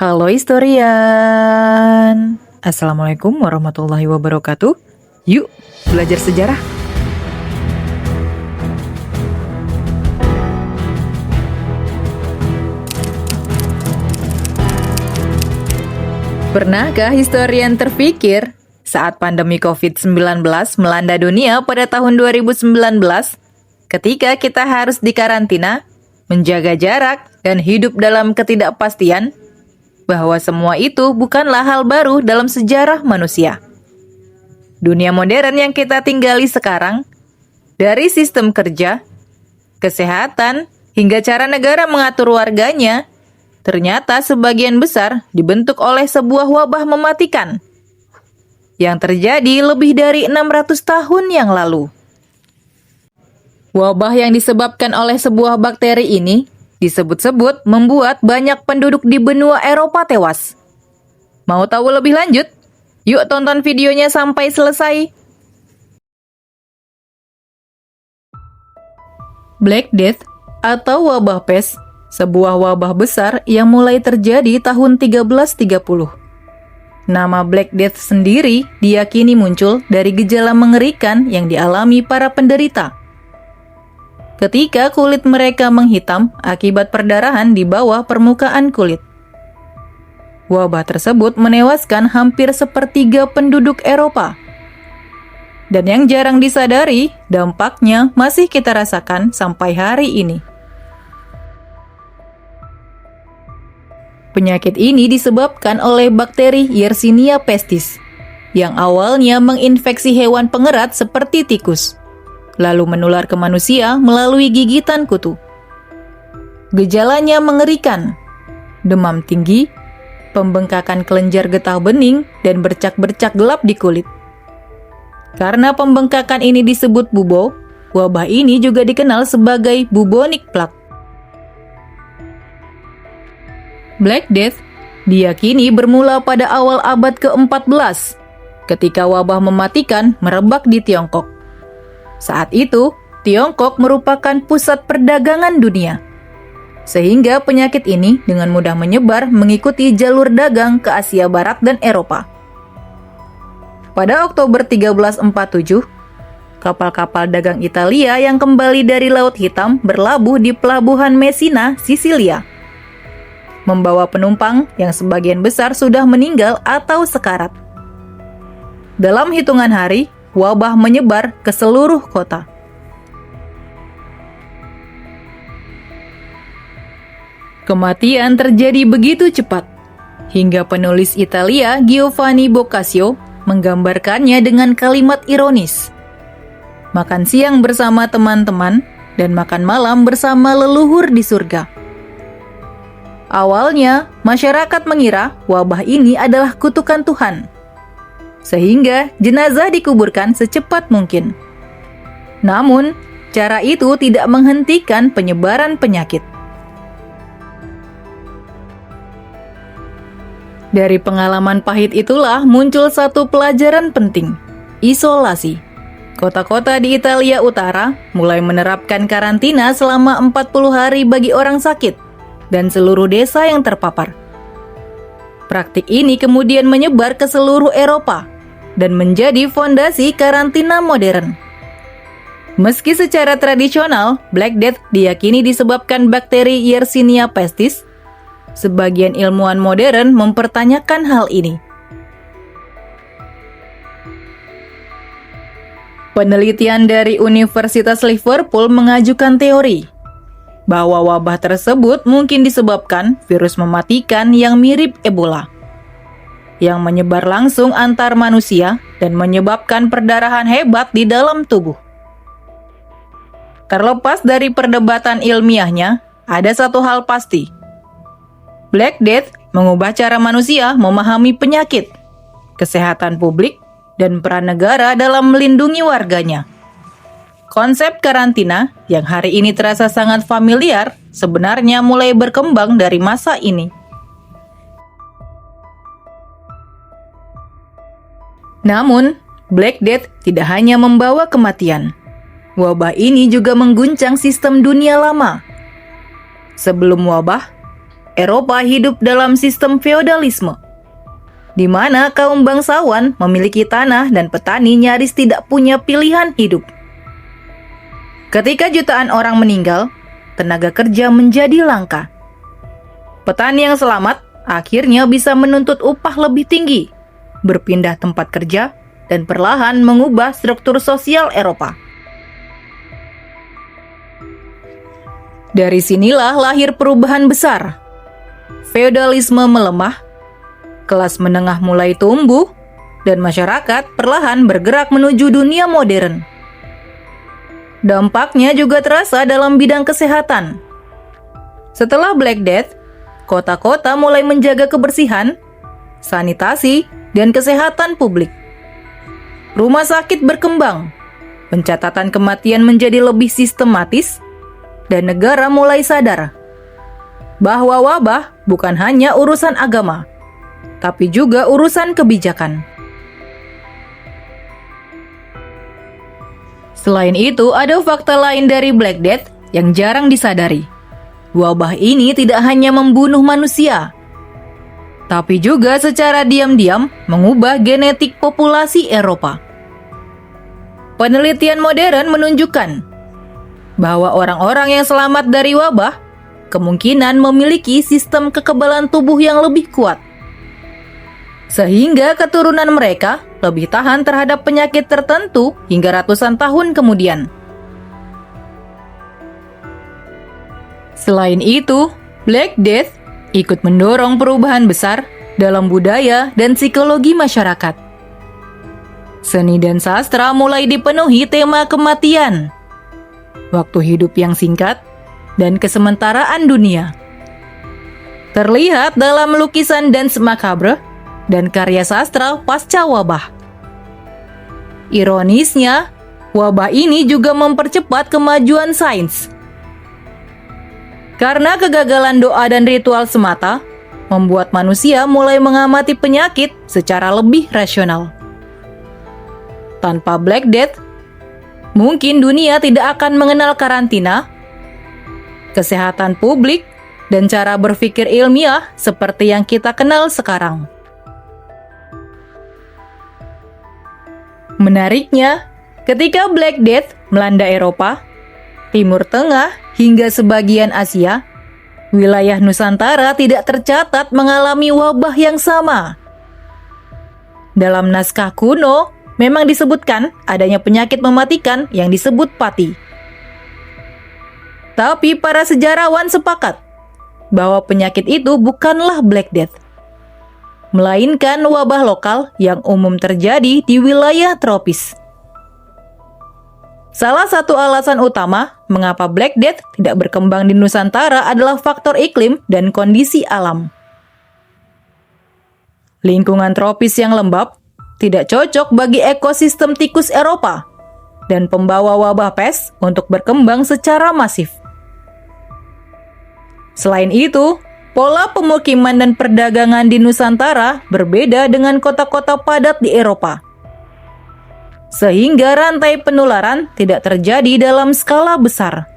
Halo historian. Assalamualaikum warahmatullahi wabarakatuh. Yuk, belajar sejarah. Pernahkah historian terpikir saat pandemi COVID-19 melanda dunia pada tahun 2019, ketika kita harus dikarantina, menjaga jarak, dan hidup dalam ketidakpastian, bahwa semua itu bukanlah hal baru dalam sejarah manusia. Dunia modern yang kita tinggali sekarang, dari sistem kerja, kesehatan, hingga cara negara mengatur warganya, ternyata sebagian besar dibentuk oleh sebuah wabah mematikan yang terjadi lebih dari 600 tahun yang lalu. Wabah yang disebabkan oleh sebuah bakteri ini disebut-sebut membuat banyak penduduk di benua Eropa tewas. Mau tahu lebih lanjut? Yuk tonton videonya sampai selesai. Black Death atau wabah pes, sebuah wabah besar yang mulai terjadi tahun 1330. Nama Black Death sendiri diyakini muncul dari gejala mengerikan yang dialami para penderita. Ketika kulit mereka menghitam akibat perdarahan di bawah permukaan kulit. Wabah tersebut menewaskan hampir sepertiga penduduk Eropa. Dan yang jarang disadari, dampaknya masih kita rasakan sampai hari ini. Penyakit ini disebabkan oleh bakteri Yersinia pestis, yang awalnya menginfeksi hewan pengerat seperti tikus, lalu menular ke manusia melalui gigitan kutu. Gejalanya mengerikan, demam tinggi, pembengkakan kelenjar getah bening, dan bercak-bercak gelap di kulit. Karena pembengkakan ini disebut bubo, wabah ini juga dikenal sebagai bubonic plague. Black Death diyakini bermula pada awal abad ke-14, ketika wabah mematikan merebak di Tiongkok. Saat itu, Tiongkok merupakan pusat perdagangan dunia, sehingga penyakit ini dengan mudah menyebar mengikuti jalur dagang ke Asia Barat dan Eropa. Pada Oktober 1347, kapal-kapal dagang Italia yang kembali dari Laut Hitam berlabuh di pelabuhan Messina, Sisilia, membawa penumpang yang sebagian besar sudah meninggal atau sekarat. Dalam hitungan hari, wabah menyebar ke seluruh kota. Kematian terjadi begitu cepat, hingga penulis Italia Giovanni Boccaccio menggambarkannya dengan kalimat ironis. Makan siang bersama teman-teman dan makan malam bersama leluhur di surga. Awalnya, masyarakat mengira wabah ini adalah kutukan Tuhan, sehingga jenazah dikuburkan secepat mungkin. Namun, cara itu tidak menghentikan penyebaran penyakit. Dari pengalaman pahit itulah muncul satu pelajaran penting, isolasi. Kota-kota di Italia Utara mulai menerapkan karantina selama 40 hari bagi orang sakit dan seluruh desa yang terpapar. Praktik ini kemudian menyebar ke seluruh Eropa dan menjadi fondasi karantina modern. Meski secara tradisional, Black Death diyakini disebabkan bakteri Yersinia pestis, sebagian ilmuwan modern mempertanyakan hal ini. Penelitian dari Universitas Liverpool mengajukan teori bahwa wabah tersebut mungkin disebabkan virus mematikan yang mirip Ebola, yang menyebar langsung antar manusia dan menyebabkan perdarahan hebat di dalam tubuh. Terlepas dari perdebatan ilmiahnya, ada satu hal pasti. Black Death mengubah cara manusia memahami penyakit, kesehatan publik, dan peran negara dalam melindungi warganya. Konsep karantina yang hari ini terasa sangat familiar sebenarnya mulai berkembang dari masa ini. Namun, Black Death tidak hanya membawa kematian. Wabah ini juga mengguncang sistem dunia lama. Sebelum wabah, Eropa hidup dalam sistem feodalisme, di mana kaum bangsawan memiliki tanah dan petani nyaris tidak punya pilihan hidup. Ketika jutaan orang meninggal, tenaga kerja menjadi langka. Petani yang selamat akhirnya bisa menuntut upah lebih tinggi, berpindah tempat kerja, dan perlahan mengubah struktur sosial Eropa. Dari sinilah lahir perubahan besar. Feodalisme melemah, kelas menengah mulai tumbuh, dan masyarakat perlahan bergerak menuju dunia modern. Dampaknya juga terasa dalam bidang kesehatan. Setelah Black Death, kota-kota mulai menjaga kebersihan, sanitasi, dan kesehatan publik. Rumah sakit berkembang, pencatatan kematian menjadi lebih sistematis, dan negara mulai sadar bahwa wabah bukan hanya urusan agama, tapi juga urusan kebijakan. Selain itu, ada fakta lain dari Black Death yang jarang disadari. Wabah ini tidak hanya membunuh manusia, tapi juga secara diam-diam mengubah genetik populasi Eropa. Penelitian modern menunjukkan bahwa orang-orang yang selamat dari wabah kemungkinan memiliki sistem kekebalan tubuh yang lebih kuat, sehingga keturunan mereka lebih tahan terhadap penyakit tertentu hingga ratusan tahun kemudian. Selain itu, Black Death ikut mendorong perubahan besar dalam budaya dan psikologi masyarakat. Seni dan sastra mulai dipenuhi tema kematian, waktu hidup yang singkat, dan kesementaraan dunia. Terlihat dalam lukisan Danse Macabre dan karya sastra pasca wabah. Ironisnya, wabah ini juga mempercepat kemajuan sains. Karena kegagalan doa dan ritual semata, membuat manusia mulai mengamati penyakit secara lebih rasional. Tanpa Black Death, mungkin dunia tidak akan mengenal karantina, kesehatan publik, dan cara berpikir ilmiah seperti yang kita kenal sekarang. Menariknya, ketika Black Death melanda Eropa, Timur Tengah, hingga sebagian Asia, wilayah Nusantara tidak tercatat mengalami wabah yang sama. Dalam naskah kuno, memang disebutkan adanya penyakit mematikan yang disebut pati. Tapi para sejarawan sepakat bahwa penyakit itu bukanlah Black Death, melainkan wabah lokal yang umum terjadi di wilayah tropis. Salah satu alasan utama mengapa Black Death tidak berkembang di Nusantara adalah faktor iklim dan kondisi alam. Lingkungan tropis yang lembab tidak cocok bagi ekosistem tikus Eropa dan pembawa wabah pes untuk berkembang secara masif. Selain itu, pola pemukiman dan perdagangan di Nusantara berbeda dengan kota-kota padat di Eropa, sehingga rantai penularan tidak terjadi dalam skala besar.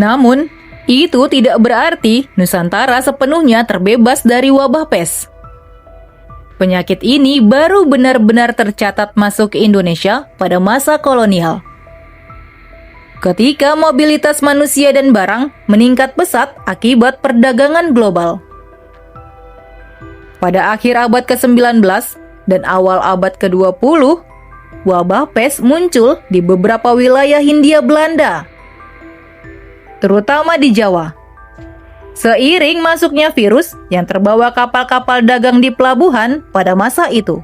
Namun, itu tidak berarti Nusantara sepenuhnya terbebas dari wabah pes. Penyakit ini baru benar-benar tercatat masuk ke Indonesia pada masa kolonial, ketika mobilitas manusia dan barang meningkat pesat akibat perdagangan global. Pada akhir abad ke-19 dan awal abad ke-20, wabah pes muncul di beberapa wilayah Hindia Belanda, terutama di Jawa. Seiring masuknya virus yang terbawa kapal-kapal dagang di pelabuhan pada masa itu,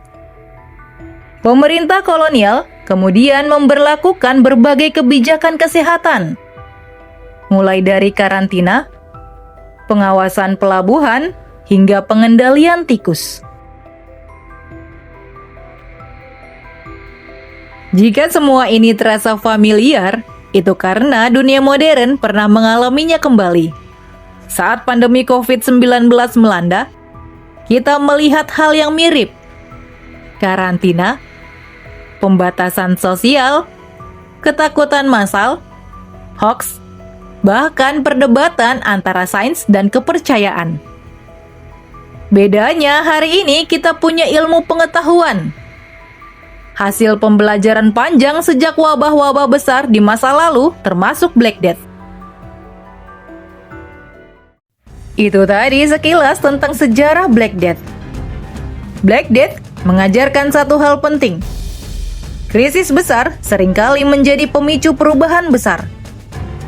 pemerintah kolonial kemudian memberlakukan berbagai kebijakan kesehatan, mulai dari karantina, pengawasan pelabuhan, hingga pengendalian tikus. Jika semua ini terasa familiar, itu karena dunia modern pernah mengalaminya kembali. Saat pandemi COVID-19 melanda, kita melihat hal yang mirip. Karantina, pembatasan sosial, ketakutan massal, hoax, bahkan perdebatan antara sains dan kepercayaan. Bedanya hari ini kita punya ilmu pengetahuan. Hasil pembelajaran panjang sejak wabah-wabah besar di masa lalu termasuk Black Death. Itu tadi sekilas tentang sejarah Black Death. Black Death mengajarkan satu hal penting. Krisis besar seringkali menjadi pemicu perubahan besar.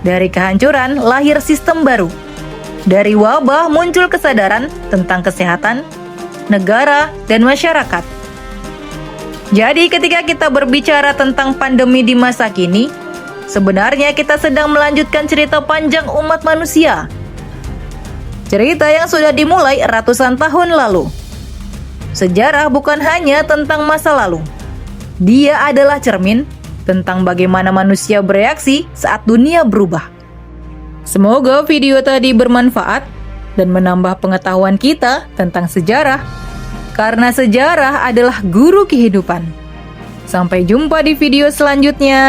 Dari kehancuran lahir sistem baru. Dari wabah muncul kesadaran tentang kesehatan, negara, dan masyarakat. Jadi ketika kita berbicara tentang pandemi di masa kini, sebenarnya kita sedang melanjutkan cerita panjang umat manusia. Cerita yang sudah dimulai ratusan tahun lalu. Sejarah bukan hanya tentang masa lalu. Dia adalah cermin tentang bagaimana manusia bereaksi saat dunia berubah. Semoga video tadi bermanfaat dan menambah pengetahuan kita tentang sejarah, karena sejarah adalah guru kehidupan. Sampai jumpa di video selanjutnya.